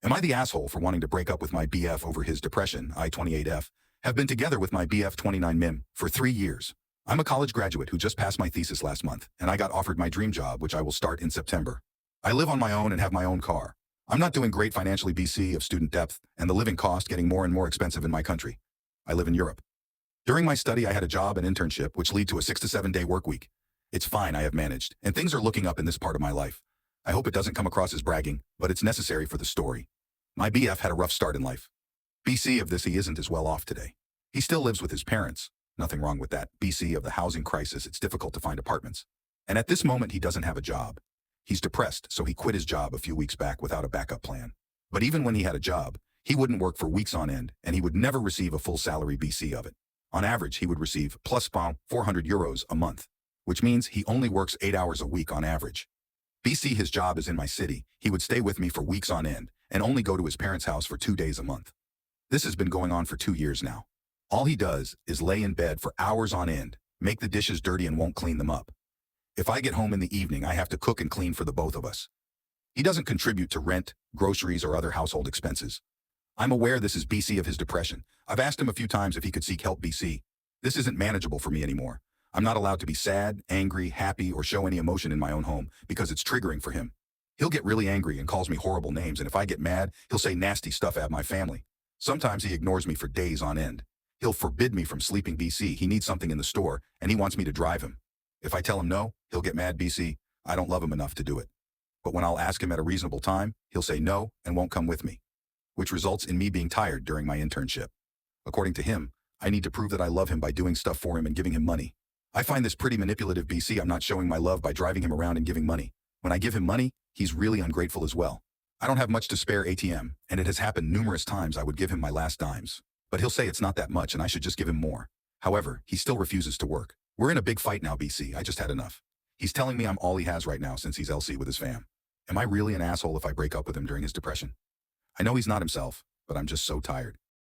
Am I the asshole for wanting to break up with my BF over his depression, I-28F? Have been together with my BF 29 for 3 years. I'm a college graduate who just passed my thesis last month, and I got offered my dream job, which I will start in September. I live on my own and have my own car. I'm not doing great financially BC of student depth, and the living cost getting more and more expensive in my country. I live in Europe. During my study, I had a job and internship, which lead to a 6 to 7 day work week. It's fine, I have managed, and things are looking up in this part of my life. I hope it doesn't come across as bragging, but it's necessary for the story. My BF had a rough start in life. BC of this, he isn't as well off today. He still lives with his parents. Nothing wrong with that. BC of the housing crisis, it's difficult to find apartments. And at this moment, he doesn't have a job. He's depressed, so he quit his job a few weeks back without a backup plan. But even when he had a job, he wouldn't work for weeks on end, and he would never receive a full salary BC of it. On average, he would receive plus 400 euros a month, which means he only works 8 hours a week on average. BC, his job is in my city. He would stay with me for weeks on end and only go to his parents' house for 2 days a month. This has been going on for 2 years now. All he does is lay in bed for hours on end, make the dishes dirty and won't clean them up. If I get home in the evening, I have to cook and clean for the both of us. He doesn't contribute to rent, groceries, or other household expenses. I'm aware this is BC of his depression. I've asked him a few times if he could seek help BC. This isn't manageable for me anymore. I'm not allowed to be sad, angry, happy, or show any emotion in my own home because it's triggering for him. He'll get really angry and calls me horrible names, and if I get mad, he'll say nasty stuff at my family. Sometimes he ignores me for days on end. He'll forbid me from sleeping BC. He needs something in the store, and he wants me to drive him. If I tell him no, he'll get mad BC. I don't love him enough to do it. But when I'll ask him at a reasonable time, he'll say no and won't come with me, which results in me being tired during my internship. According to him, I need to prove that I love him by doing stuff for him and giving him money. I find this pretty manipulative BC. I'm not showing my love by driving him around and giving money. When I give him money, he's really ungrateful as well. I don't have much to spare ATM, and it has happened numerous times I would give him my last dimes. But he'll say it's not that much and I should just give him more. However, he still refuses to work. We're in a big fight now, BC. I just had enough. He's telling me I'm all he has right now since he's LC with his fam. Am I really an asshole if I break up with him during his depression? I know he's not himself, but I'm just so tired.